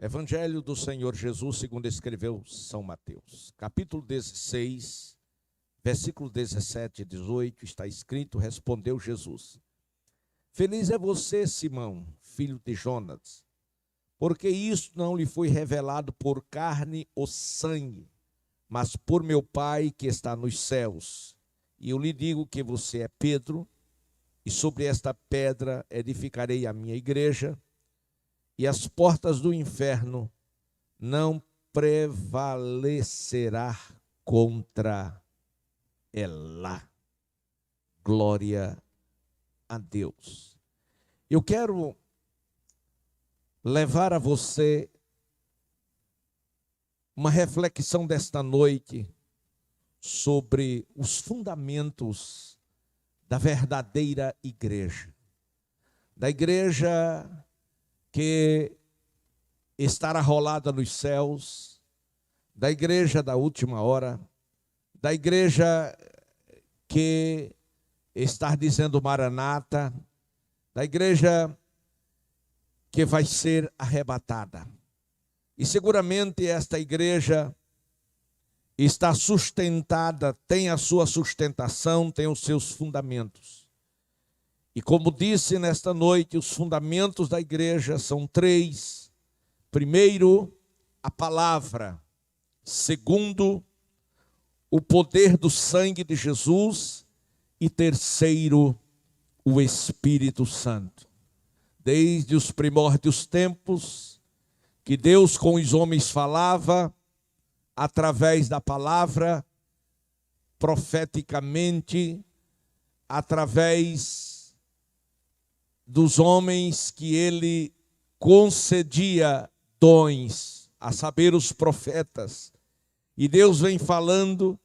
Evangelho do Senhor Jesus, segundo escreveu São Mateus. Capítulo 16, versículo 17 e 18, está escrito: respondeu Jesus: Feliz é você, Simão, filho de Jonas, porque isso não lhe foi revelado por carne ou sangue, mas por meu Pai que está nos céus. E eu lhe digo que você é Pedro, e sobre esta pedra edificarei a minha igreja, e as portas do inferno não prevalecerá contra ela. Glória a Deus. Eu quero levar a você uma reflexão desta noite sobre os fundamentos da verdadeira igreja. Da igreja que estará rolada nos céus, da igreja da última hora, da igreja que está dizendo Maranata, da igreja que vai ser arrebatada. E seguramente esta igreja está sustentada, tem a sua sustentação, tem os seus fundamentos. E como disse nesta noite, os fundamentos da igreja são três. Primeiro, a palavra. Segundo, o poder do sangue de Jesus. E terceiro, o Espírito Santo. Desde os primórdios tempos, que Deus com os homens falava, através da palavra, profeticamente, através dos homens que ele concedia dons, a saber, os profetas. E Deus vem falando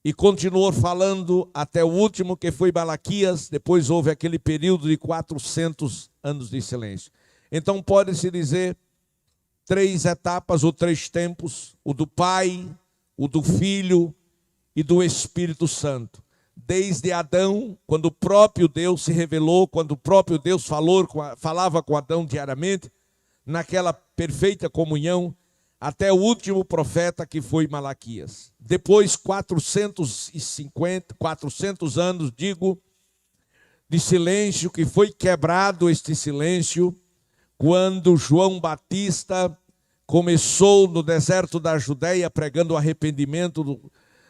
e continuou falando até o último, que foi Malaquias. Depois houve aquele período de 400 anos de silêncio. Então pode-se dizer três etapas ou três tempos: o do Pai, o do Filho e do Espírito Santo. Desde Adão, quando o próprio Deus se revelou, quando o próprio Deus falava com Adão diariamente, naquela perfeita comunhão, até o último profeta, que foi Malaquias. Depois 400 anos, de silêncio, que foi quebrado este silêncio, quando João Batista começou no deserto da Judeia, pregando o arrependimento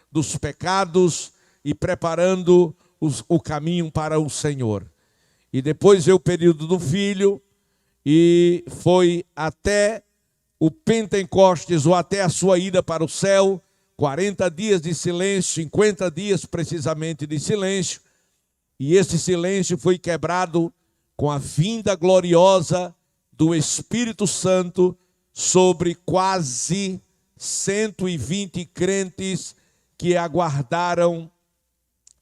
dos pecados e preparando o caminho para o Senhor. E depois veio o período do Filho, e foi até o Pentecostes, ou até a sua ida para o céu, 40 dias de silêncio, 50 dias precisamente de silêncio, e esse silêncio foi quebrado com a vinda gloriosa do Espírito Santo sobre quase 120 crentes que aguardaram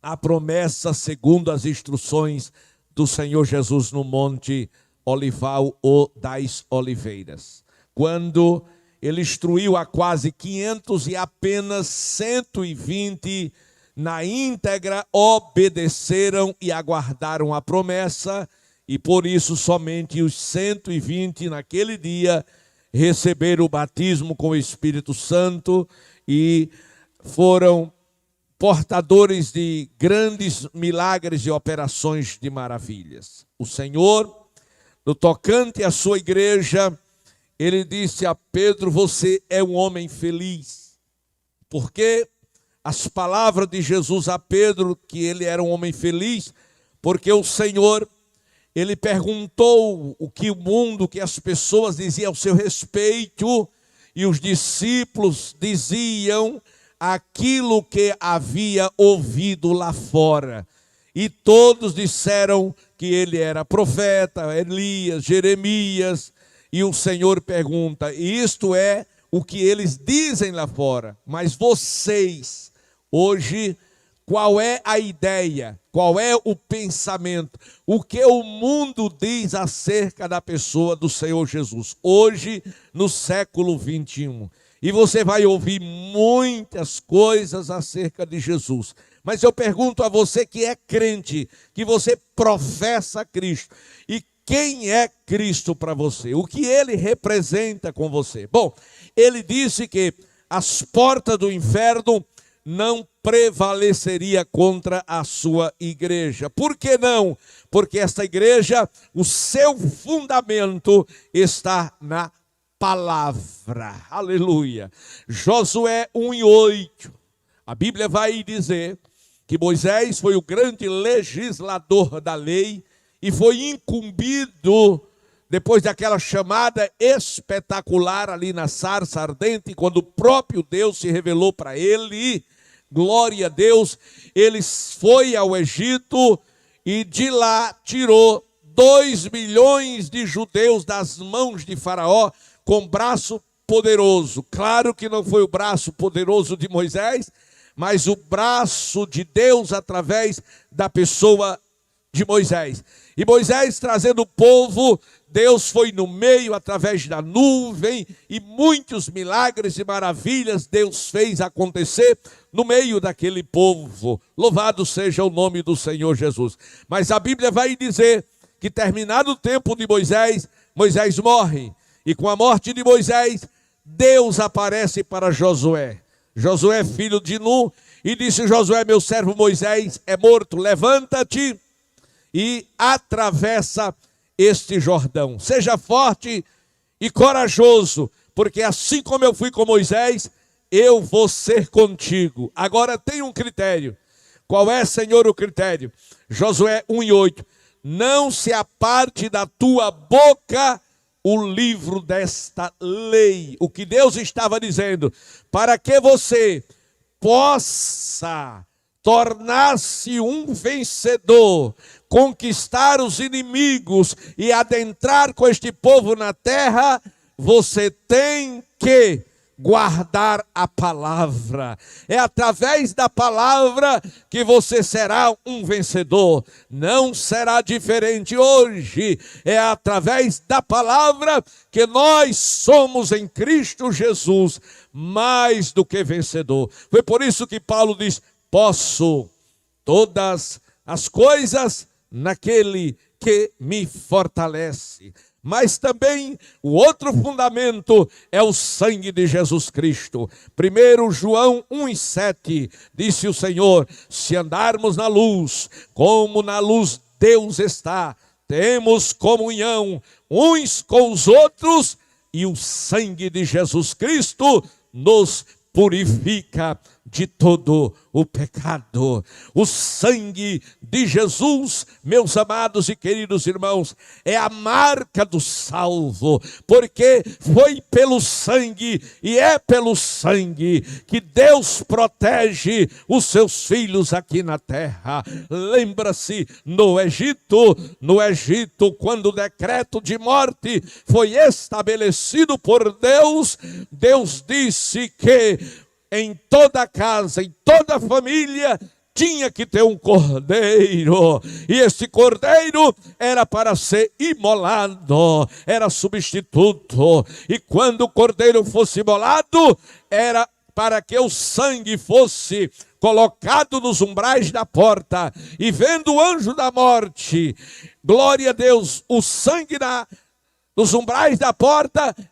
a promessa segundo as instruções do Senhor Jesus no Monte Olival ou das Oliveiras. Quando ele instruiu a quase 500 e apenas 120 na íntegra obedeceram e aguardaram a promessa, e por isso somente os 120 naquele dia receberam o batismo com o Espírito Santo e foram portadores de grandes milagres e operações de maravilhas. O Senhor, no tocante à sua igreja, ele disse a Pedro: você é um homem feliz. Porque as palavras de Jesus a Pedro, que ele era um homem feliz, porque o Senhor, ele perguntou o que o mundo, que as pessoas diziam ao seu respeito, e os discípulos diziam aquilo que havia ouvido lá fora. E todos disseram que ele era profeta, Elias, Jeremias. E o Senhor pergunta: isto é o que eles dizem lá fora, mas vocês, hoje, qual é a ideia? Qual é o pensamento? O que o mundo diz acerca da pessoa do Senhor Jesus, hoje, no século 21? E você vai ouvir muitas coisas acerca de Jesus. Mas eu pergunto a você que é crente, que você professa Cristo, e quem é Cristo para você? O que ele representa com você? Bom, ele disse que as portas do inferno não prevaleceria contra a sua igreja. Por que não? Porque esta igreja, o seu fundamento está na palavra. Aleluia. Josué 1:8. A Bíblia vai dizer que Moisés foi o grande legislador da lei e foi incumbido, depois daquela chamada espetacular ali na sarça ardente, quando o próprio Deus se revelou para ele, glória a Deus, ele foi ao Egito e de lá tirou 2 milhões de judeus das mãos de Faraó com braço poderoso. Claro que não foi o braço poderoso de Moisés, mas o braço de Deus através da pessoa de Moisés. E Moisés trazendo o povo, Deus foi no meio através da nuvem e muitos milagres e maravilhas Deus fez acontecer no meio daquele povo. Louvado seja o nome do Senhor Jesus. Mas a Bíblia vai dizer que terminado o tempo de Moisés, Moisés morre. E com a morte de Moisés, Deus aparece para Josué. Josué, filho de Nun, e disse: Josué, meu servo Moisés é morto, levanta-te e atravessa este Jordão. Seja forte e corajoso, porque assim como eu fui com Moisés, eu vou ser contigo. Agora tem um critério. Qual é, Senhor, o critério? Josué 1:8. Não se aparte da tua boca o livro desta lei. O que Deus estava dizendo, para que você possa tornar-se um vencedor, conquistar os inimigos e adentrar com este povo na terra, você tem que guardar a palavra. É através da palavra que você será um vencedor. Não será diferente hoje. É através da palavra que nós somos em Cristo Jesus mais do que vencedor. Foi por isso que Paulo diz: posso todas as coisas naquele que me fortalece. Mas também o outro fundamento é o sangue de Jesus Cristo. 1 João 1:7, disse o Senhor: se andarmos na luz, como na luz Deus está, temos comunhão uns com os outros, e o sangue de Jesus Cristo nos purifica de todo o pecado. O sangue de Jesus, meus amados e queridos irmãos, é a marca do salvo, porque foi pelo sangue e é pelo sangue que Deus protege os seus filhos aqui na terra. Lembra-se no Egito, quando o decreto de morte foi estabelecido por Deus, Deus disse que em toda casa, em toda família, tinha que ter um cordeiro. E esse cordeiro era para ser imolado, era substituto. E quando o cordeiro fosse imolado, era para que o sangue fosse colocado nos umbrais da porta. E vendo o anjo da morte, glória a Deus, o sangue nos umbrais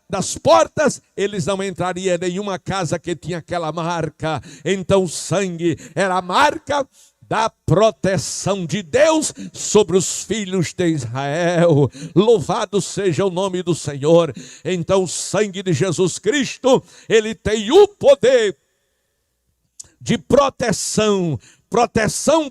das portas, eles não entrariam em nenhuma casa que tinha aquela marca. Então o sangue era a marca da proteção de Deus sobre os filhos de Israel. Louvado seja o nome do Senhor. Então o sangue de Jesus Cristo, ele tem o poder de proteção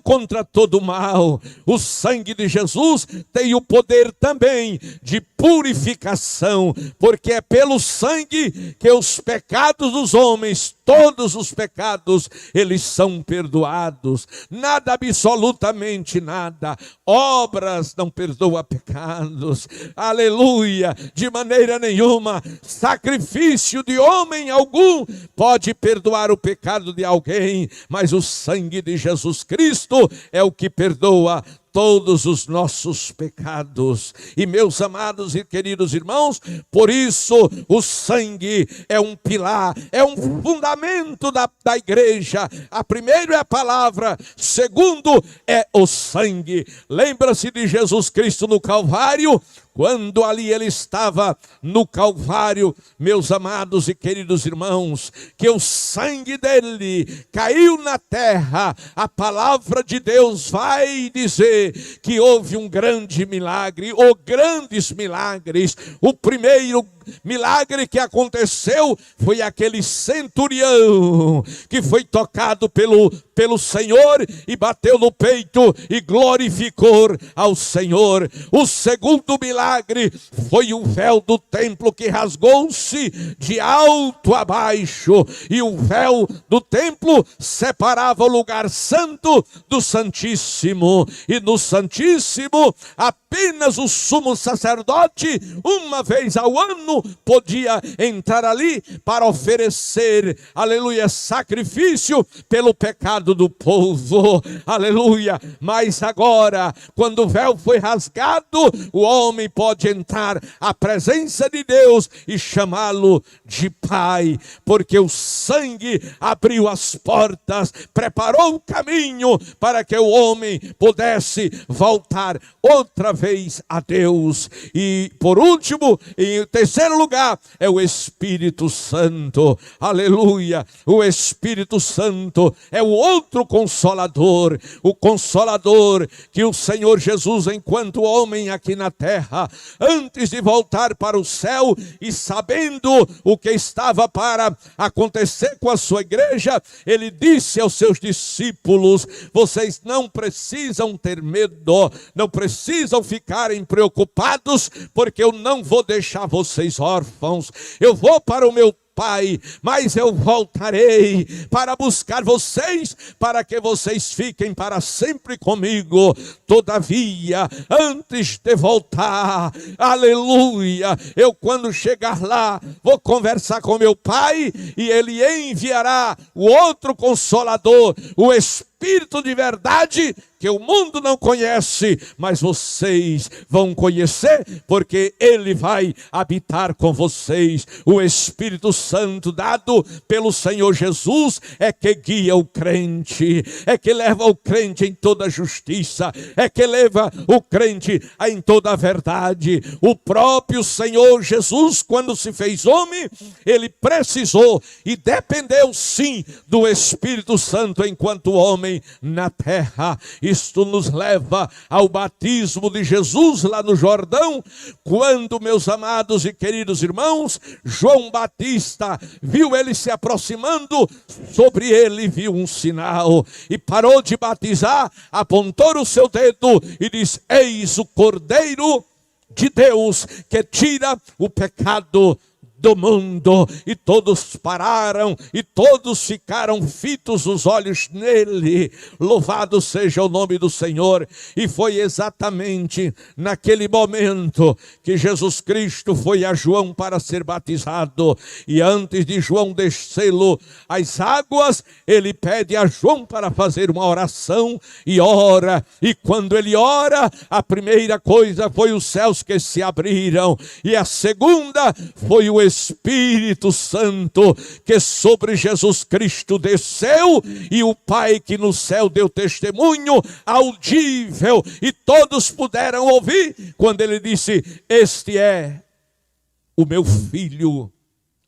contra todo mal. O sangue de Jesus tem o poder também de purificação, porque é pelo sangue que os pecados dos homens, todos os pecados, eles são perdoados. Nada, absolutamente nada. Obras não perdoam pecados. Aleluia! De maneira nenhuma. Sacrifício de homem algum pode perdoar o pecado de alguém, mas o sangue de Jesus Cristo é o que perdoa todos os nossos pecados. E meus amados e queridos irmãos, por isso o sangue é um pilar, é um fundamento da igreja. A primeiro é a palavra, segundo é o sangue. Lembra-se de Jesus Cristo no Calvário? Quando ali ele estava no Calvário, meus amados e queridos irmãos, que o sangue dele caiu na terra, a palavra de Deus vai dizer que houve um grande milagre, ou grandes milagres. O primeiro milagre que aconteceu foi aquele centurião que foi tocado pelo Senhor e bateu no peito e glorificou ao Senhor. O segundo milagre foi o véu do templo que rasgou-se de alto a baixo, e o véu do templo separava o lugar santo do Santíssimo, e no Santíssimo apenas o sumo sacerdote, uma vez ao ano, podia entrar ali para oferecer, aleluia, sacrifício pelo pecado do povo, aleluia. Mas agora, quando o véu foi rasgado, o homem pode entrar à presença de Deus e chamá-lo de Pai, porque o sangue abriu as portas, preparou o caminho para que o homem pudesse voltar outra vez a Deus. E por último, em terceiro lugar, é o Espírito Santo, aleluia. O Espírito Santo é o outro Consolador, o Consolador que o Senhor Jesus, enquanto homem aqui na terra, antes de voltar para o céu e sabendo o que estava para acontecer com a sua igreja, ele disse aos seus discípulos: vocês não precisam ter medo, não precisam ficarem preocupados, porque eu não vou deixar vocês órfãos. Eu vou para o meu Pai, mas eu voltarei para buscar vocês, para que vocês fiquem para sempre comigo. Todavia, antes de voltar, aleluia, eu quando chegar lá, vou conversar com meu Pai, e Ele enviará o outro Consolador, o Espírito de verdade, que o mundo não conhece, mas vocês vão conhecer, porque Ele vai habitar com vocês. O Espírito Santo dado pelo Senhor Jesus é que guia o crente, é que leva o crente em toda a justiça, é que leva o crente em toda a verdade. O próprio Senhor Jesus, quando se fez homem, Ele precisou e dependeu sim do Espírito Santo enquanto homem na terra. Isto nos leva ao batismo de Jesus lá no Jordão, quando, meus amados e queridos irmãos, João Batista viu ele se aproximando, sobre ele viu um sinal e parou de batizar, apontou o seu dedo e disse: eis o Cordeiro de Deus que tira o pecado do mundo. E todos pararam e todos ficaram fitos os olhos nele. Louvado seja o nome do Senhor. E foi exatamente naquele momento que Jesus Cristo foi a João para ser batizado, e antes de João descê-lo às águas, ele pede a João para fazer uma oração e ora. E quando ele ora, a primeira coisa foi os céus que se abriram, e a segunda foi o Espírito Santo que sobre Jesus Cristo desceu, e o Pai que no céu deu testemunho audível, e todos puderam ouvir quando ele disse: este é o meu Filho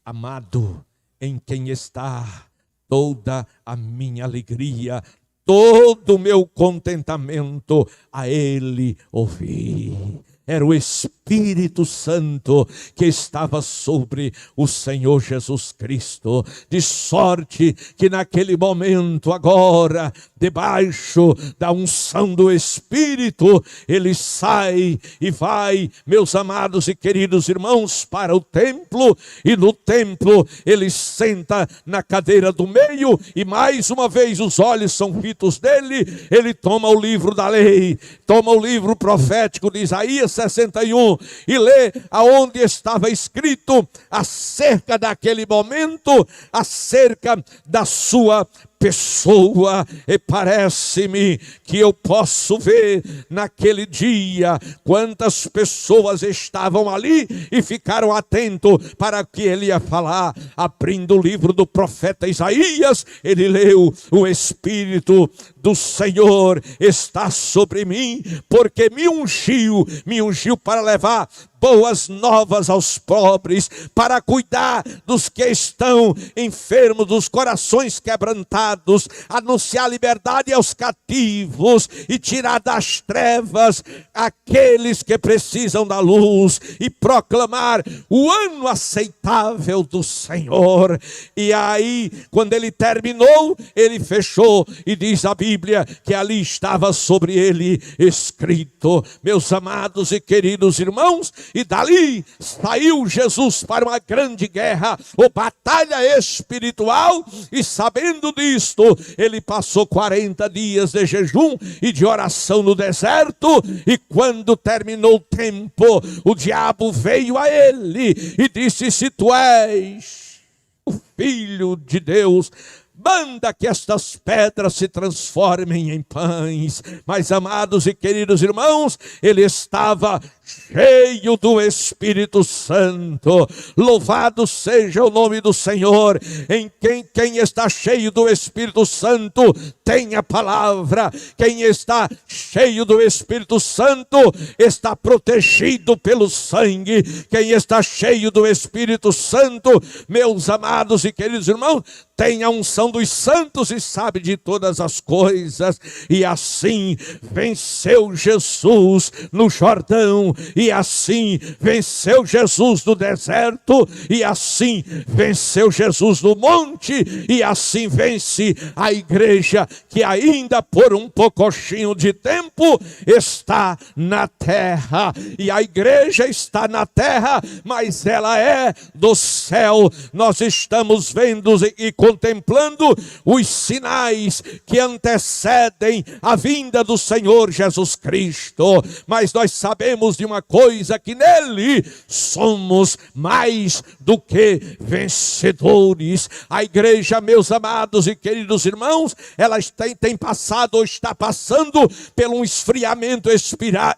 amado, em quem está toda a minha alegria, todo o meu contentamento, a Ele ouvi. Era o Espírito Santo que estava sobre o Senhor Jesus Cristo, de sorte que naquele momento agora, debaixo da unção do Espírito, ele sai e vai, meus amados e queridos irmãos, para o templo, e no templo ele senta na cadeira do meio, e mais uma vez os olhos são fitos dele. Ele toma o livro da lei, toma o livro profético de Isaías 61 e lê aonde estava escrito acerca daquele momento, acerca da sua pessoa, e parece-me que eu posso ver naquele dia quantas pessoas estavam ali e ficaram atentos para o que ele ia falar. Abrindo o livro do profeta Isaías, ele leu: o Espírito do Senhor está sobre mim, porque me ungiu para levar boas novas aos pobres, para cuidar dos que estão enfermos, dos corações quebrantados, anunciar liberdade aos cativos e tirar das trevas aqueles que precisam da luz, e proclamar o ano aceitável do Senhor. E aí, quando ele terminou, ele fechou, e diz a Bíblia que ali estava sobre ele escrito: meus amados e queridos irmãos, e dali saiu Jesus para uma grande guerra, ou batalha espiritual, e sabendo disto, ele passou 40 dias de jejum e de oração no deserto, e quando terminou o tempo, o diabo veio a ele e disse: se tu és o Filho de Deus, manda que estas pedras se transformem em pães. Mas, amados e queridos irmãos, ele estava cheio do Espírito Santo. Louvado seja o nome do Senhor. Em quem está cheio do Espírito Santo tem a palavra. Quem está cheio do Espírito Santo está protegido pelo sangue. Quem está cheio do Espírito Santo, meus amados e queridos irmãos, tem a unção dos santos e sabe de todas as coisas. E assim venceu Jesus no Jordão, e assim venceu Jesus no deserto, e assim venceu Jesus no monte, e assim vence a igreja, que ainda por um pouquinho de tempo está na terra. E a igreja está na terra, mas ela é do céu. Nós estamos vendo e contemplando os sinais que antecedem a vinda do Senhor Jesus Cristo. Mas nós sabemos de uma coisa, que nele somos mais do que vencedores. A igreja, meus amados e queridos irmãos, ela tem passado ou está passando por um esfriamento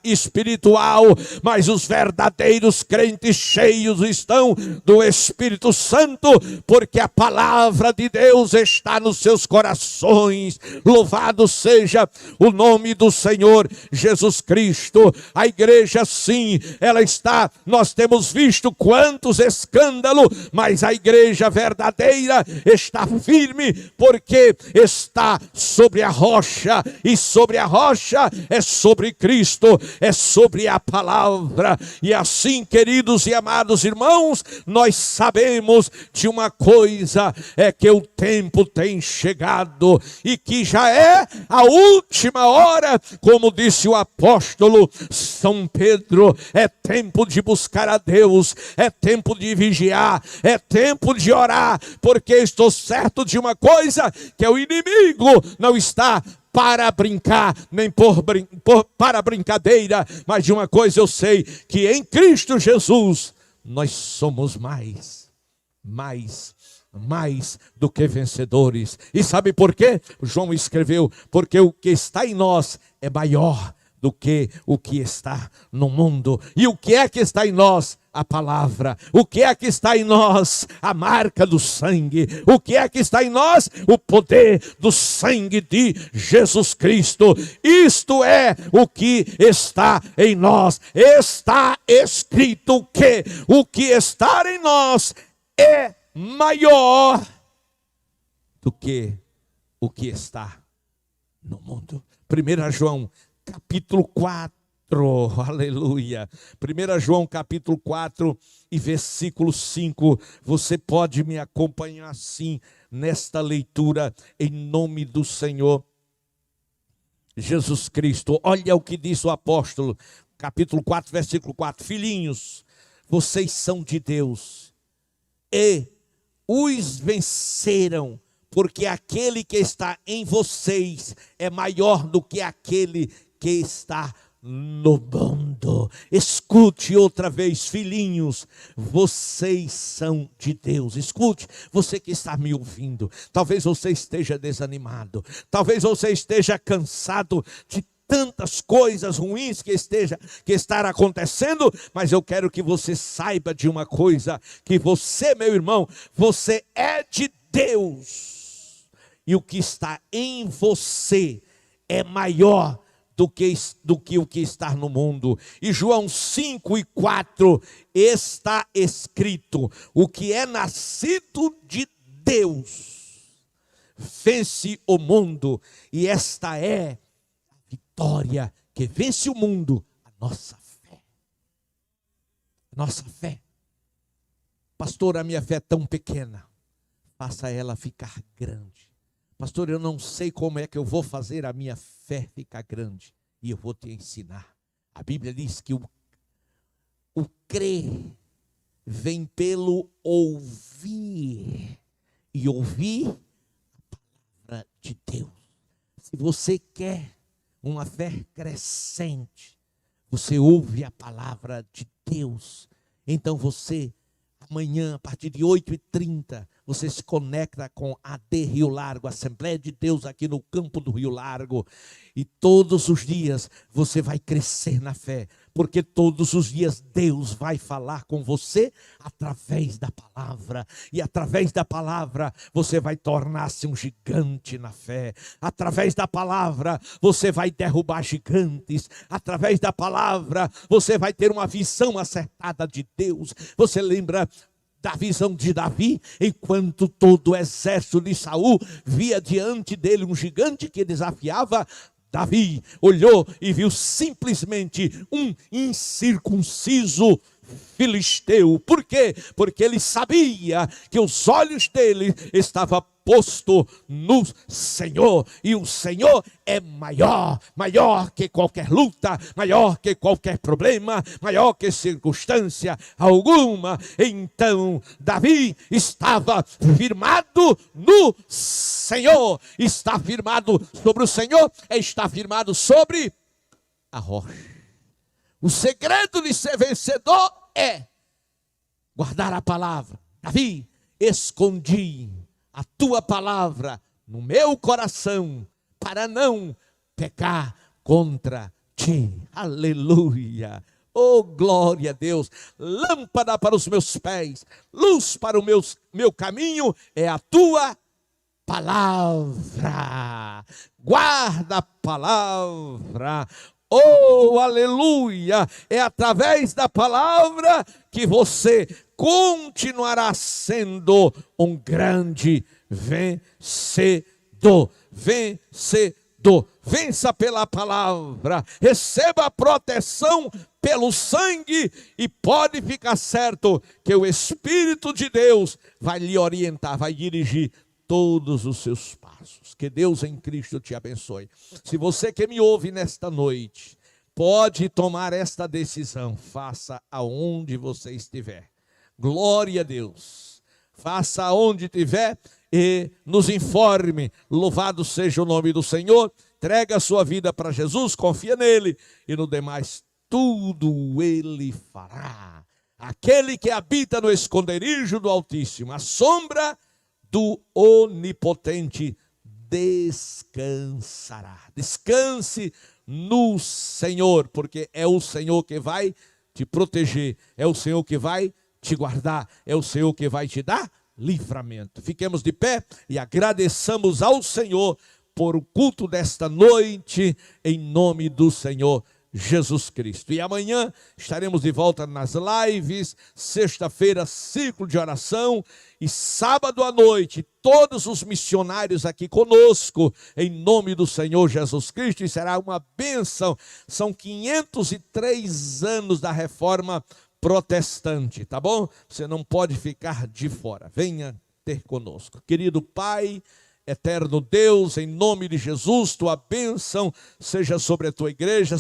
espiritual, mas os verdadeiros crentes cheios estão do Espírito Santo, porque a palavra de Deus está nos seus corações. Louvado seja o nome do Senhor Jesus Cristo. A igreja, sim, ela está, nós temos visto quantos escândalos, mas a igreja verdadeira está firme, porque está sobre a rocha, e sobre a rocha é sobre Cristo, é sobre a palavra. E assim, queridos e amados irmãos, nós sabemos de uma coisa, é que o tempo tem chegado, e que já é a última hora, como disse o apóstolo São Pedro. É tempo de buscar a Deus, é tempo de vigiar, é tempo de orar, porque estou certo de uma coisa, que o inimigo não está para brincar, nem para brincadeira, mas de uma coisa eu sei, que em Cristo Jesus nós somos mais do que vencedores. E sabe por quê? João escreveu: porque o que está em nós é maior do que o que está no mundo. E o que é que está em nós? A palavra. O que é que está em nós? A marca do sangue. O que é que está em nós? O poder do sangue de Jesus Cristo. Isto é o que está em nós. Está escrito que o que está em nós é maior do que o que está no mundo. 1 João capítulo 4, aleluia. 1 João capítulo 4 e versículo 5. Você pode me acompanhar assim nesta leitura, em nome do Senhor Jesus Cristo. Olha o que diz o apóstolo, capítulo 4, versículo 4. Filhinhos, vocês são de Deus e os venceram, porque aquele que está em vocês é maior do que aquele que está no mundo. Escute outra vez, filhinhos, vocês são de Deus. Escute, você que está me ouvindo, talvez você esteja desanimado, talvez você esteja cansado de tantas coisas ruins que estar acontecendo, mas eu quero que você saiba de uma coisa, que você, meu irmão, você é de Deus, e o que está em você é maior do que o que está no mundo. E João 5:4 está escrito: o que é nascido de Deus vence o mundo, e esta é a vitória que vence o mundo, a nossa fé. Nossa fé. Pastor, a minha fé é tão pequena, faça ela ficar grande. Pastor, eu não sei como é que eu vou fazer a minha fé ficar grande, e eu vou te ensinar. A Bíblia diz que o crer vem pelo ouvir, e ouvir a palavra de Deus. Se você quer uma fé crescente, você ouve a palavra de Deus. Então você, amanhã, a partir de 8h30, você se conecta com a AD Rio Largo, Assembleia de Deus aqui no campo do Rio Largo. E todos os dias você vai crescer na fé, porque todos os dias Deus vai falar com você através da palavra. E através da palavra você vai tornar-se um gigante na fé. Através da palavra você vai derrubar gigantes. Através da palavra você vai ter uma visão acertada de Deus. Você lembra da visão de Davi, enquanto todo o exército de Saul via diante dele um gigante que desafiava? Davi olhou e viu simplesmente um incircunciso filisteu. Por quê? Porque ele sabia que os olhos dele estavam postos no Senhor, e o Senhor é maior que qualquer luta, maior que qualquer problema, maior que circunstância alguma. Então Davi estava firmado no Senhor. Está firmado sobre o Senhor, está firmado sobre a rocha. O segredo de ser vencedor é guardar a palavra. Davi, escondi a tua palavra no meu coração, para não pecar contra ti. Aleluia. Oh, glória a Deus. Lâmpada para os meus pés, luz para o meu caminho é a tua palavra. Guarda a palavra. Oh, aleluia! É através da palavra que você continuará sendo um grande vencedor. Vencedor. Vença pela palavra. Receba a proteção pelo sangue, e pode ficar certo que o Espírito de Deus vai lhe orientar, vai dirigir todos os seus passos. Que Deus em Cristo te abençoe. Se você que me ouve nesta noite pode tomar esta decisão, faça aonde você estiver. Glória a Deus. Faça aonde estiver e nos informe. Louvado seja o nome do Senhor. Entrega a sua vida para Jesus, confia nele, e no demais tudo ele fará. Aquele que habita no esconderijo do Altíssimo, a sombra do Onipotente descansará. Descanse no Senhor, porque é o Senhor que vai te proteger, é o Senhor que vai te guardar, é o Senhor que vai te dar livramento. Fiquemos de pé e agradeçamos ao Senhor por o culto desta noite, em nome do Senhor Jesus Cristo. E amanhã estaremos de volta nas lives, sexta-feira, ciclo de oração, e sábado à noite, todos os missionários aqui conosco, em nome do Senhor Jesus Cristo, e será uma bênção. São 503 anos da Reforma Protestante, tá bom? Você não pode ficar de fora, venha ter conosco. Querido Pai, eterno Deus, em nome de Jesus, tua bênção seja sobre a tua igreja,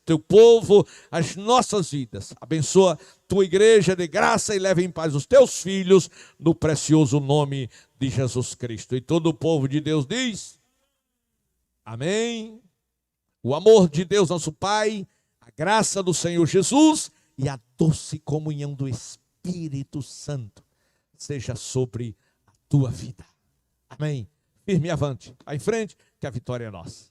teu povo, as nossas vidas. Abençoa tua igreja de graça e leva em paz os teus filhos, no precioso nome de Jesus Cristo. E todo o povo de Deus diz: amém. O amor de Deus, nosso Pai, A graça do Senhor Jesus e a doce comunhão do Espírito Santo seja sobre a tua vida. Amém. Firme e avante. Vai em frente, que a vitória é nossa.